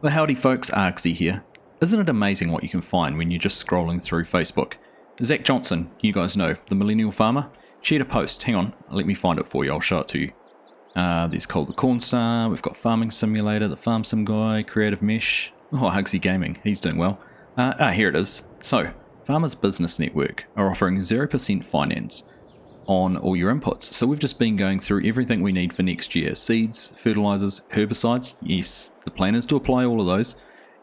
Well, howdy folks, Argsy here. Isn't it amazing what you can find when you're just scrolling through Facebook? Zach Johnson, you guys know, the millennial farmer, shared a post. Hang on, let me find it for you, I'll show it to you. There's Cole the Corn Star, we've got Farming Simulator, the Farm Sim Guy, Creative Mesh, Argsy Gaming, he's doing well. Here it is. So, Farmers Business Network are offering 0% finance on all your inputs. So we've just been going through everything we need for next year. Seeds, fertilizers, herbicides, yes, the plan is to apply all of those,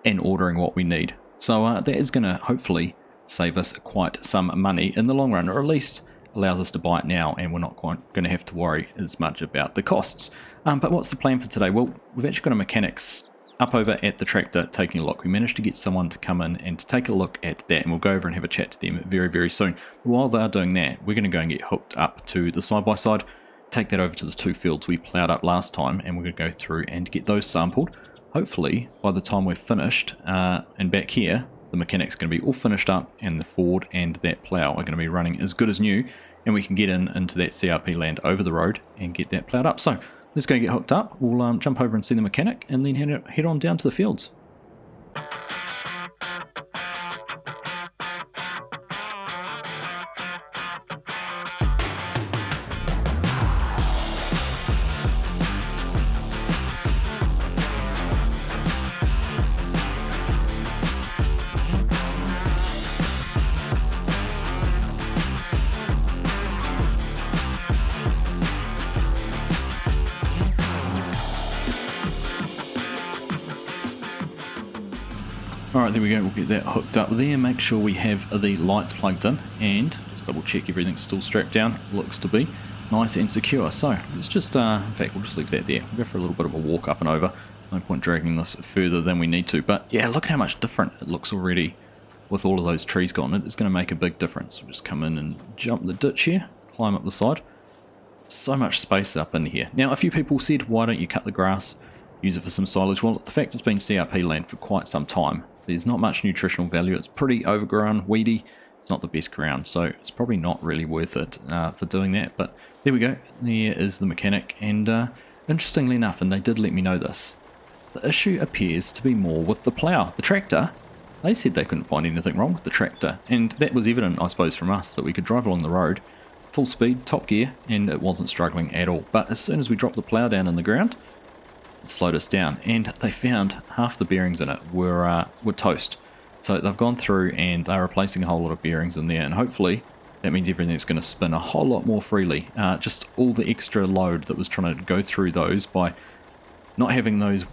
and ordering what we need. So that is going to hopefully save us quite some money in the long run, or at least allows us to buy it now, and we're not quite going to have to worry as much about the costs. But what's the plan for today? Well, we've actually got a mechanics up over at the tractor taking a look. We managed to get someone to come in and to take a look at that, and we'll go over and have a chat to them very, very soon. While they're doing that, we're going to go and get hooked up to the side-by-side, take that over to the two fields we ploughed up last time, and we're going to go through and get those sampled. Hopefully, by the time we're finished, and back here, the mechanic's going to be all finished up, and the Ford and that plough are going to be running as good as new, and we can get into that CRP land over the road and get that ploughed up. So, let's go get hooked up. We'll jump over and see the mechanic, and then head on down to the fields. Alright, there we go, we'll get that hooked up there, make sure we have the lights plugged in, and just double check everything's still strapped down, looks to be nice and secure. So let's just, in fact we'll just leave that there, we'll go for a little bit of a walk up and over, no point dragging this further than we need to, but yeah, look at how much different it looks already with all of those trees gone. It's going to make a big difference. We'll just come in and jump the ditch here, climb up the side, so much space up in here. Now a few people said, why don't you cut the grass, use it for some silage? Well, the fact it's been CRP land for quite some time, there's not much nutritional value. It's pretty overgrown, weedy. It's not the best ground, so it's probably not really worth it for doing that. But there we go. There is the mechanic, and interestingly enough, and they did let me know this, the issue appears to be more with the plough. The tractor, they said they couldn't find anything wrong with the tractor, and that was evident, I suppose, from us, that we could drive along the road, full speed, top gear, and it wasn't struggling at all. But as soon as we dropped the plough down in the ground, it slowed us down, and they found half the bearings in it were toast. So they've gone through and they're replacing a whole lot of bearings in there, and hopefully that means everything's going to spin a whole lot more freely. Just all the extra load that was trying to go through those by not having those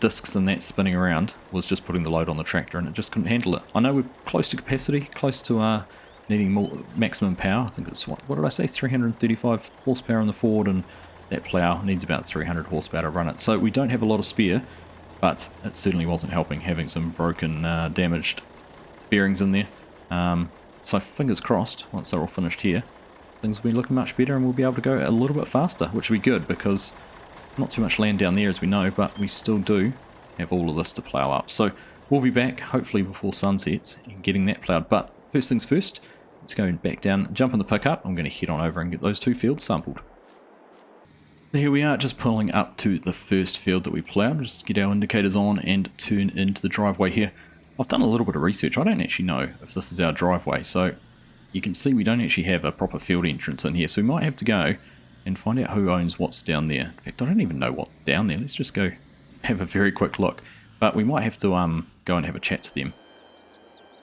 discs and that spinning around was just putting the load on the tractor, and it just couldn't handle it. I know we're close to capacity, close to needing more maximum power. I think it's, what did I say, 335 horsepower in the Ford, and that plough needs about 300 horsepower to run it. So we don't have a lot of spare, but it certainly wasn't helping having some broken, damaged bearings in there. So fingers crossed, once they're all finished here, things will be looking much better, and we'll be able to go a little bit faster, which will be good, because not too much land down there as we know, but we still do have all of this to plough up. So we'll be back, hopefully before sunsets, and getting that ploughed. But first things first, let's go back down, jump in the pickup. I'm going to head on over and get those two fields sampled. Here we are, just pulling up to the first field that we ploughed. Just get our indicators on and turn into the driveway here. I've done a little bit of research. I don't actually know if this is our driveway, so you can see we don't actually have a proper field entrance in here, so we might have to go and find out who owns what's down there. In fact, I don't even know what's down there. Let's just go have a very quick look. But we might have to go and have a chat to them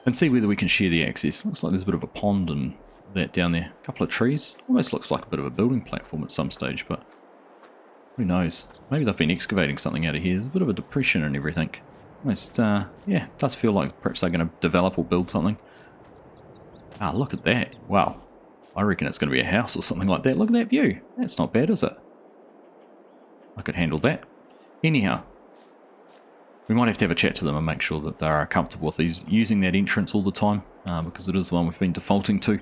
and see whether we can share the access. Looks like there's a bit of a pond and that down there. A couple of trees. Almost looks like a bit of a building platform at some stage, but who knows? Maybe they've been excavating something out of here. There's a bit of a depression and everything. Almost, yeah, it does feel like perhaps they're going to develop or build something. Ah, look at that. Wow. I reckon it's going to be a house or something like that. Look at that view. That's not bad, is it? I could handle that. Anyhow, we might have to have a chat to them and make sure that they're comfortable with using that entrance all the time, because it is the one we've been defaulting to.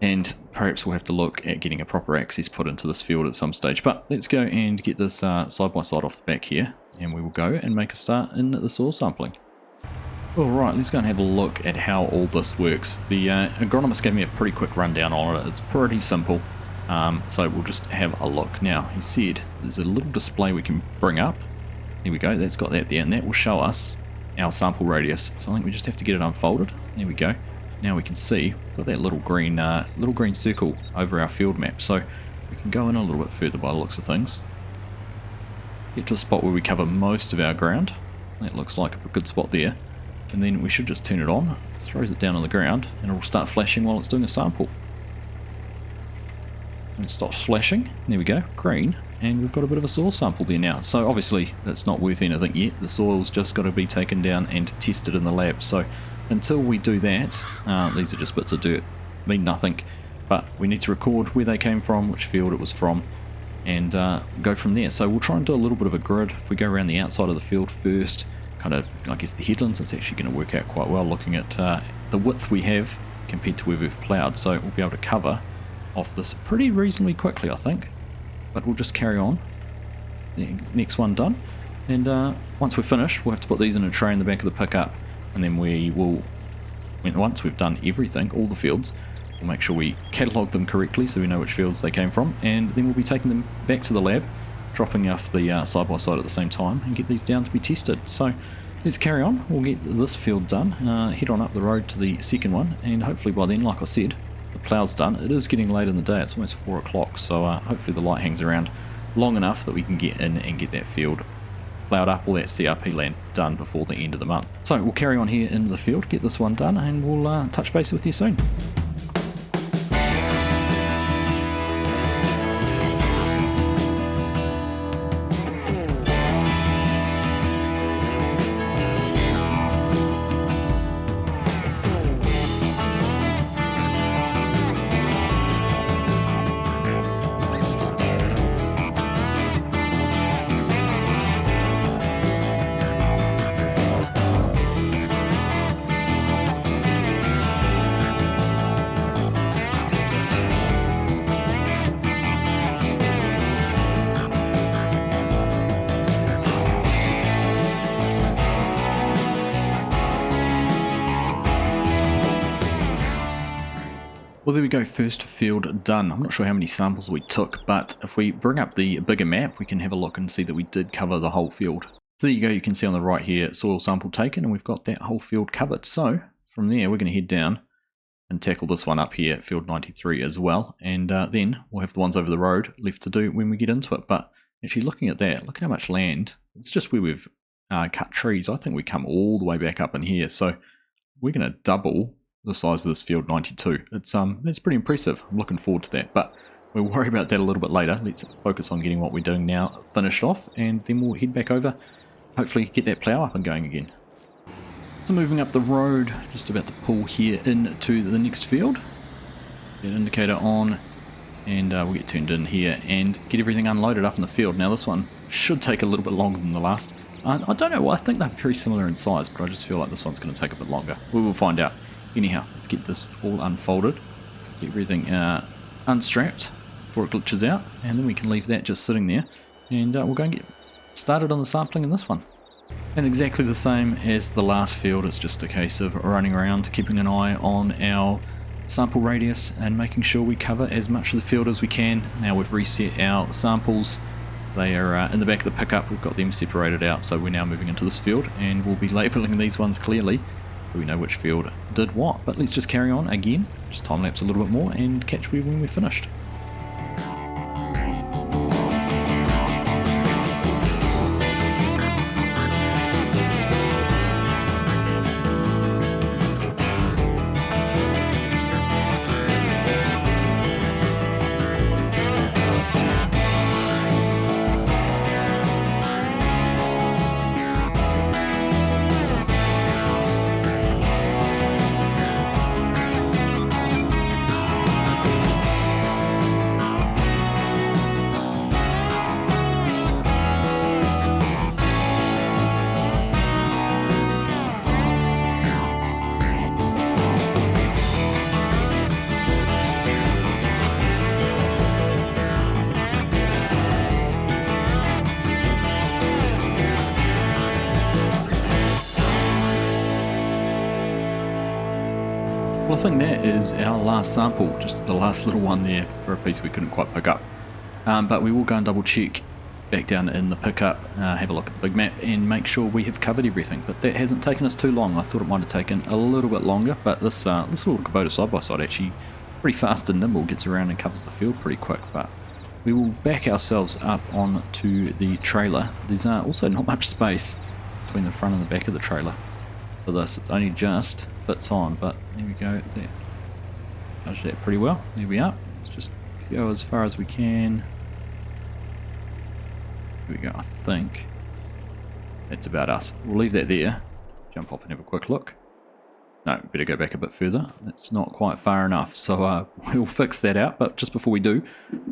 And perhaps we'll have to look at getting a proper access put into this field at some stage. But let's go and get this side-by-side off the back here, and we will go and make a start in the soil sampling. Alright, let's go and have a look at how all this works. The agronomist gave me a pretty quick rundown on it. It's pretty simple, so we'll just have a look. Now, he said there's a little display we can bring up, There we go, that's got that there, and that will show us our sample radius. So I think we just have to get it unfolded. There we go. Now we can see we've got that little green circle over our field map. So we can go in a little bit further by the looks of things. Get to a spot where we cover most of our ground. That looks like a good spot there. And then we should just turn it on. It throws it down on the ground and it will start flashing while it's doing a sample. And it stops flashing. There we go, green. And we've got a bit of a soil sample there now. So obviously that's not worth anything yet. The soil's just got to be taken down and tested in the lab. So until we do that, these are just bits of dirt, mean nothing. But we need to record where they came from, which field it was from, and go from there. So we'll try and do a little bit of a grid. If we go around the outside of the field first, kind of, I guess the headlands, it's actually going to work out quite well looking at the width we have compared to where we've ploughed. So we'll be able to cover off this pretty reasonably quickly, I think. But we'll just carry on. The next one done. And once we're finished, we'll have to put these in a tray in the back of the pickup. And then we will, once we've done everything, all the fields, we'll make sure we catalogue them correctly so we know which fields they came from. And then we'll be taking them back to the lab, dropping off the side by side at the same time, and get these down to be tested. So let's carry on. We'll get this field done, head on up the road to the second one, and hopefully by then, like I said, the plough's done. It is getting late in the day, it's almost 4 o'clock, so hopefully the light hangs around long enough that we can get in and get that field ploughed up, all that CRP land done before the end of the month. So we'll carry on here into the field, get this one done, and we'll touch base with you soon. Well, there we go, first field done. I'm not sure how many samples we took, but if we bring up the bigger map, we can have a look and see that we did cover the whole field. So there you go, you can see on the right here, soil sample taken, and we've got that whole field covered. So from there, we're going to head down and tackle this one up here, field 93 as well, and then we'll have the ones over the road left to do when we get into it. But actually looking at that, look at how much land, it's just where we've cut trees. I think we come all the way back up in here, so we're going to double the size of this field 92. It's pretty impressive. I'm looking forward to that, but we'll worry about that a little bit later. Let's focus on getting what we're doing now finished off, and then we'll head back over, hopefully get that plough up and going again. So moving up the road, just about to pull here into the next field. Get an indicator on, and we'll get turned in here and get everything unloaded up in the field. Now this one should take a little bit longer than the last. I don't know, I think they're very similar in size, but I just feel like this one's going to take a bit longer. We will find out. Anyhow, let's get this all unfolded, get everything unstrapped before it glitches out, and then we can leave that just sitting there, and we'll go and get started on the sampling in this one. And exactly the same as the last field, it's just a case of running around, keeping an eye on our sample radius and making sure we cover as much of the field as we can. Now we've reset our samples, they are in the back of the pickup, we've got them separated out, so we're now moving into this field, and we'll be labelling these ones clearly, so we know which field did what. But let's just carry on again, just time lapse a little bit more and catch you when we're finished. Well, I think that is our last sample, just the last little one there for a piece we couldn't quite pick up. But we will go and double check back down in the pickup, have a look at the big map and make sure we have covered everything. But that hasn't taken us too long. I thought it might have taken a little bit longer, but this little Kubota side-by-side actually pretty fast and nimble, gets around and covers the field pretty quick. But we will back ourselves up onto the trailer. There's also not much space between the front and the back of the trailer for this. It only just fits on, but there we go. There, judge that pretty well. There we are. Let's just go as far as we can. Here we go. I think that's about us. We'll leave that there. Jump off and have a quick look. No, better go back a bit further. That's not quite far enough, so we'll fix that out. But just before we do,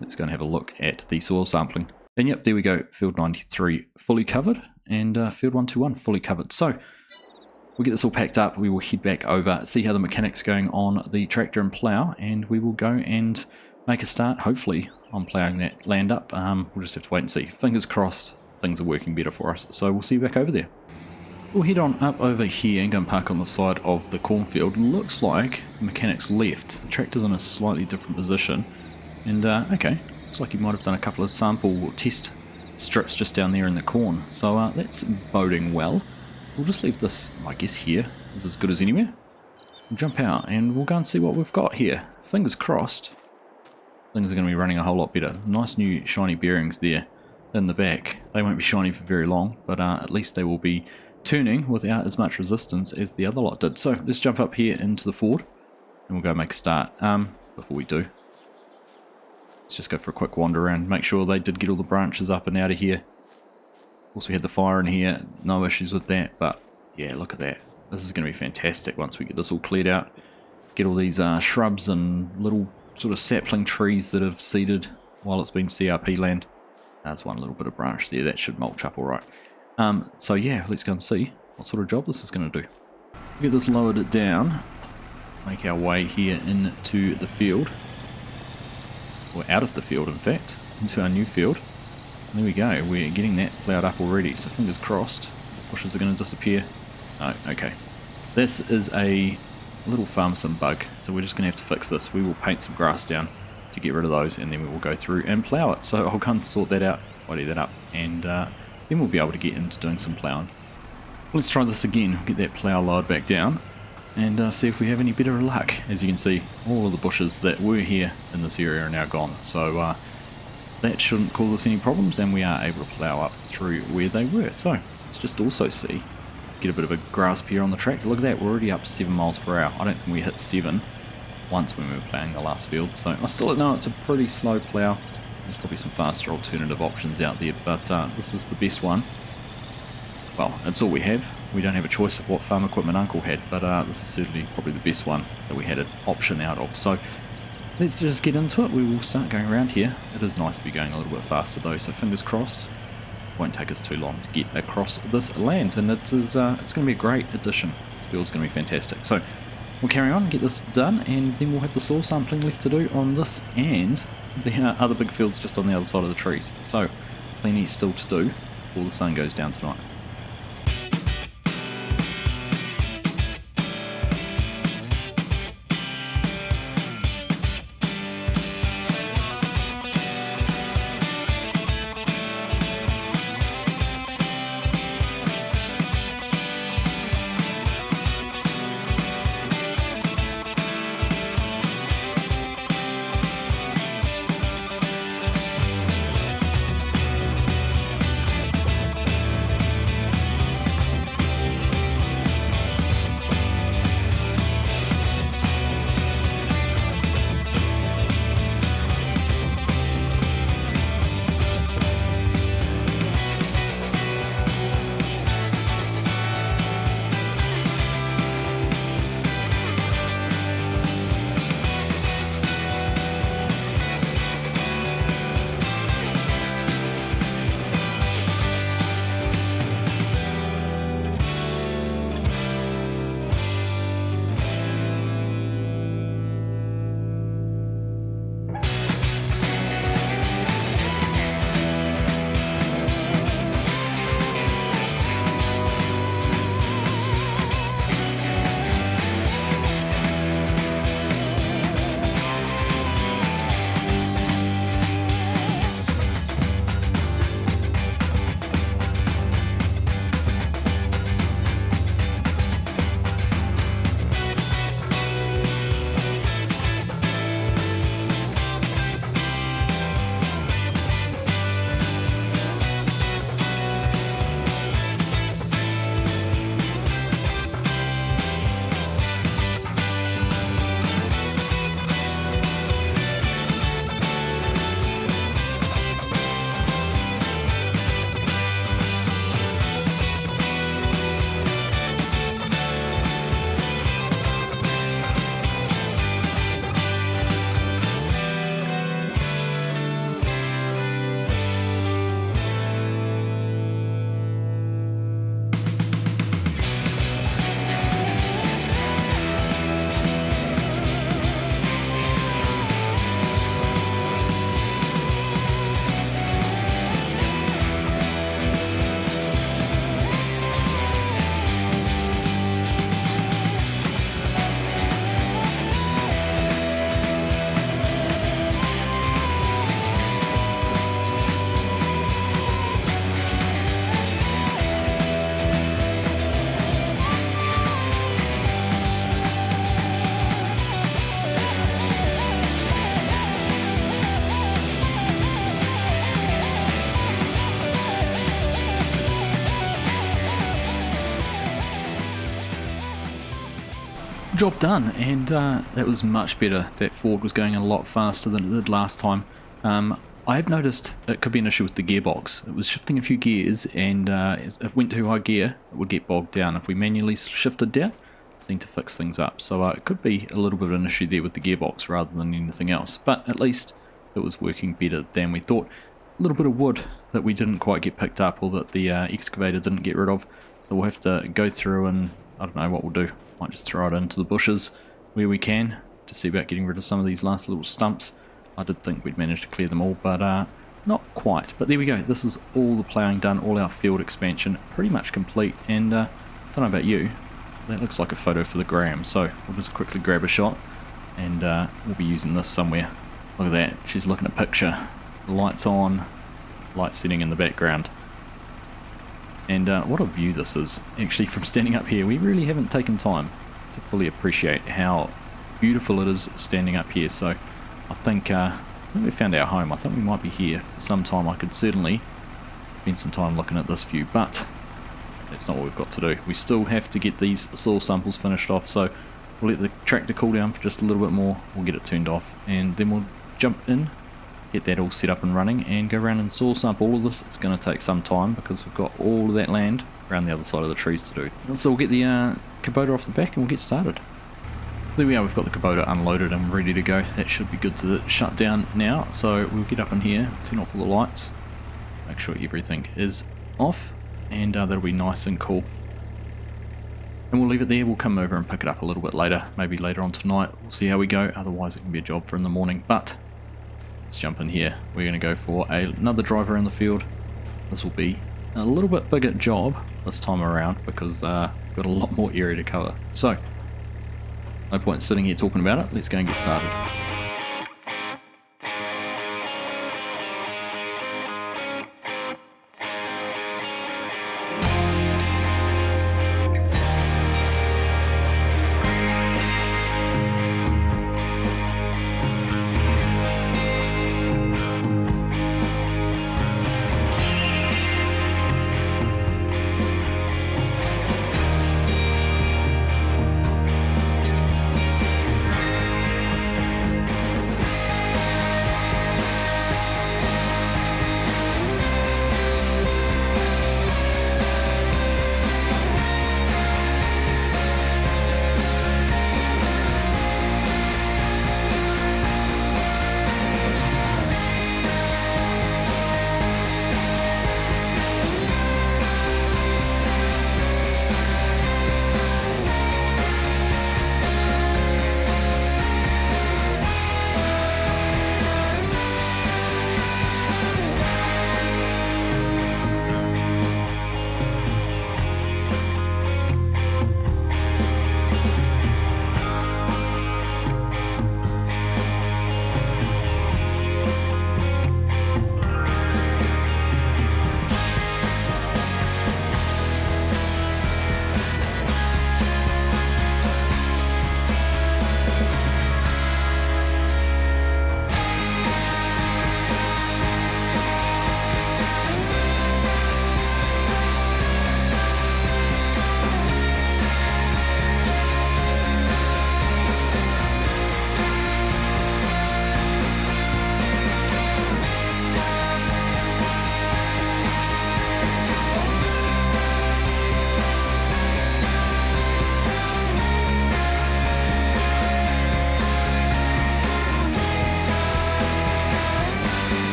let's go and have a look at the soil sampling. And yep, there we go. Field 93 fully covered, and Field 121 fully covered. So we'll get this all packed up. We will head back over, see how the mechanics going on the tractor and plough, and we will go and make a start, hopefully, on ploughing that land up. We'll just have to wait and see. Fingers crossed, things are working better for us. So we'll see you back over there. We'll head on up over here and go and park on the side of the cornfield. Looks like the mechanics left. The tractor's in a slightly different position. And, okay, looks like he might have done a couple of sample or test strips just down there in the corn. So that's boding well. We'll just leave this, I guess, here. It's as good as anywhere. We'll jump out and we'll go and see what we've got here. Fingers crossed, things are going to be running a whole lot better. Nice new shiny bearings there in the back. They won't be shiny for very long, but at least they will be turning without as much resistance as the other lot did. So let's jump up here into the Ford and we'll go make a start. Before we do, let's just go for a quick wander around, make sure they did get all the branches up and out of here. Also had the fire in here, no issues with that, but yeah, look at that. This is going to be fantastic once we get this all cleared out. Get all these shrubs and little sort of sapling trees that have seeded while it's been CRP land. There's one little bit of branch there, that should mulch up alright. So yeah, let's go and see what sort of job this is going to do. Get this lowered down, make our way here into the field, or out of the field in fact, into our new field. There we go, we're getting that ploughed up already, so fingers crossed the bushes are going to disappear. No, okay. This is a little farm sim bug, so we're just going to have to fix this. We will paint some grass down to get rid of those, and then we will go through and plough it. So I'll go and sort that out, tidy that up, and then we'll be able to get into doing some ploughing. Let's try this again, get that plough lowered back down, and see if we have any better luck. As you can see, all of the bushes that were here in this area are now gone, so that shouldn't cause us any problems, and we are able to plough up through where they were. So let's just also see, get a bit of a grasp here on the tractor. Look at that, we're already up to 7 miles per hour. I don't think we hit 7 once when we were ploughing the last field, so I still know it's a pretty slow plough. There's probably some faster alternative options out there, but this is the best one. Well, it's all we have. We don't have a choice of what farm equipment Uncle had, but this is certainly probably the best one that we had an option out of. So let's just get into it. We will start going around here. It is nice to be going a little bit faster though, so fingers crossed. It won't take us too long to get across this land, and it's going to be a great addition. This field's going to be fantastic. So we'll carry on and get this done, and then we'll have the soil sampling left to do on this and the other big fields just on the other side of the trees. So plenty still to do before the sun goes down tonight. job done, and that was much better. That Ford was going a lot faster than it did last time. I have noticed it could be an issue with the gearbox. It was shifting a few gears, and if it went too high gear, it would get bogged down. If we manually shifted down, it seemed to fix things up. So it could be a little bit of an issue there with the gearbox rather than anything else. But at least it was working better than we thought. A little bit of wood that we didn't quite get picked up, or that the excavator didn't get rid of. So we'll have to go through and, I don't know what we'll do. Might just throw it into the bushes where we can to see about getting rid of some of these last little stumps. I did think we'd manage to clear them all, but not quite. But there we go. This is all the ploughing done, all our field expansion pretty much complete. And I don't know about you, that looks like a photo for the gram. So we'll just quickly grab a shot, and we'll be using this somewhere. Look at that. She's looking at a picture. The lights on, light setting in the background. And what a view this is. Actually, from standing up here, we really haven't taken time to fully appreciate how beautiful it is standing up here. So I think we found our home. I think we might be here for some time. I could certainly spend some time looking at this view, but that's not what we've got to do. We still have to get these soil samples finished off, so we'll let the tractor cool down for just a little bit more. We'll get it turned off, and then we'll jump in, get that all set up and running, and go around and soil sample all of this. It's going to take some time because we've got all of that land around the other side of the trees to do. So we'll get the Kubota off the back and we'll get started. There we are, we've got the Kubota unloaded and ready to go. That should be good to shut down now. So we'll get up in here, turn off all the lights, make sure everything is off, and that'll be nice and cool. And we'll leave it there. We'll come over and pick it up a little bit later, maybe later on tonight. We'll see how we go, otherwise it can be a job for in the morning. But let's jump in here. We're going to go for another drive around the field. This will be a little bit bigger job this time around because we've got a lot more area to cover. So no point sitting here talking about it. Let's go and get started.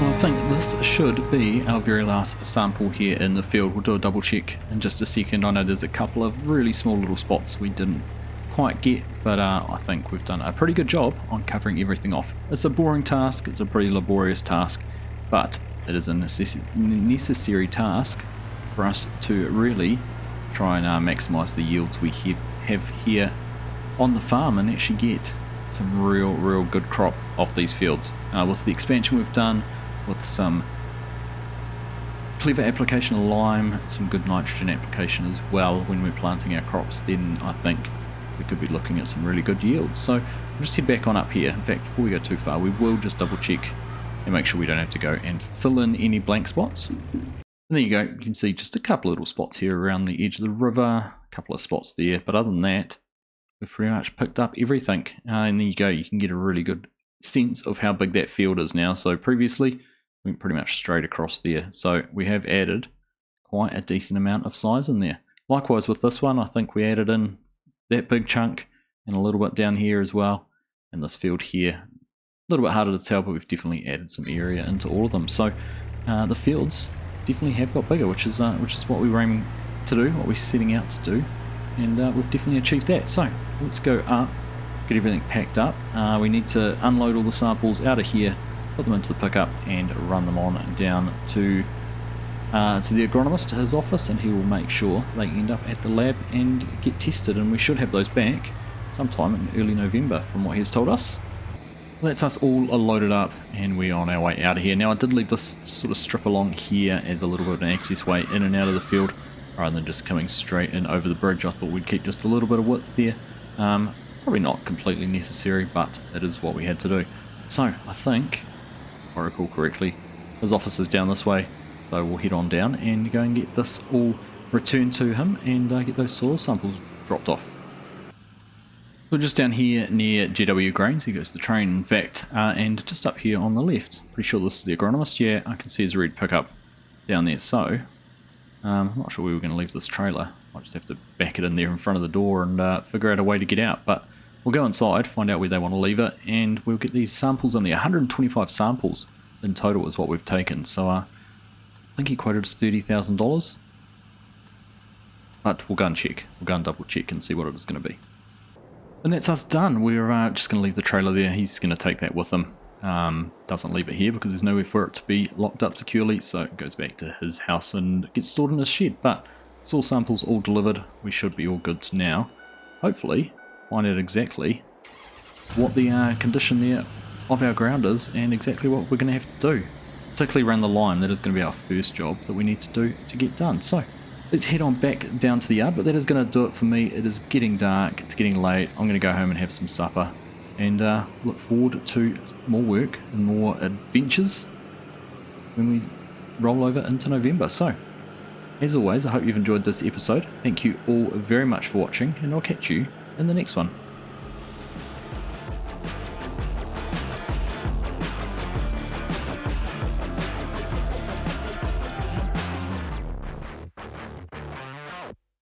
Well, I think this should be our very last sample here in the field. We'll do a double check in just a second. I know there's a couple of really small little spots we didn't quite get, but I think we've done a pretty good job on covering everything off. It's a boring task, it's a pretty laborious task, but it is a necessary task for us to really try and maximise the yields we have here on the farm and actually get some real good crop off these fields. With the expansion we've done, with some clever application of lime, some good nitrogen application as well when we're planting our crops, then I think we could be looking at some really good yields. So we'll just head back on up here. In fact, before we go too far, we will just double check and make sure we don't have to go and fill in any blank spots. And there you go, you can see just a couple little spots here around the edge of the river, a couple of spots there, but other than that, we've pretty much picked up everything. And there you go, you can get a really good sense of how big that field is now. So previously, we went pretty much straight across there. So we have added quite a decent amount of size in there. Likewise with this one, I think we added in that big chunk and a little bit down here as well. And this field here, a little bit harder to tell, but we've definitely added some area into all of them. So the fields definitely have got bigger, which is what we were aiming to do, what we're setting out to do, and we've definitely achieved that. So let's go up, get everything packed up. We need to unload all the samples out of here, put them into the pickup, and run them on down to the agronomist, to his office, and he will make sure they end up at the lab and get tested, and we should have those back sometime in early November from what he's told us. That's us all loaded up and we're on our way out of here. Now I did leave this sort of strip along here as a little bit of an access way in and out of the field rather than just coming straight in over the bridge. I thought we'd keep just a little bit of width there. Probably not completely necessary, but it is what we had to do. So I think, if I recall correctly, his office is down this way, so we'll head on down and go and get this all returned to him and get those soil samples dropped off. So just down here near GW Grains, here goes the train in fact, and just up here on the left, pretty sure this is the agronomist. Yeah, I can see his red pickup down there. So I'm not sure where we're going to leave this trailer. Might just have to back it in there in front of the door and figure out a way to get out, but we'll go inside, find out where they want to leave it, and we'll get these samples in there. 125 samples in total is what we've taken, so I think he quoted us $30,000, but we'll go and check, we'll go and double check and see what it is going to be. And that's us done. We're just going to leave the trailer there. He's going to take that with him. Doesn't leave it here because there's nowhere for it to be locked up securely, so it goes back to his house and gets stored in his shed. But soil samples all delivered. We should be all good to now. Hopefully find out exactly what the condition there of our ground is and exactly what we're going to have to do. Particularly around the lime. That is going to be our first job that we need to do to get done. So let's head on back down to the yard, but that is going to do it for me. It is getting dark, it's getting late. I'm going to go home and have some supper and look forward to more work and more adventures when we roll over into November. So, as always, I hope you've enjoyed this episode. Thank you all very much for watching, and I'll catch you in the next one.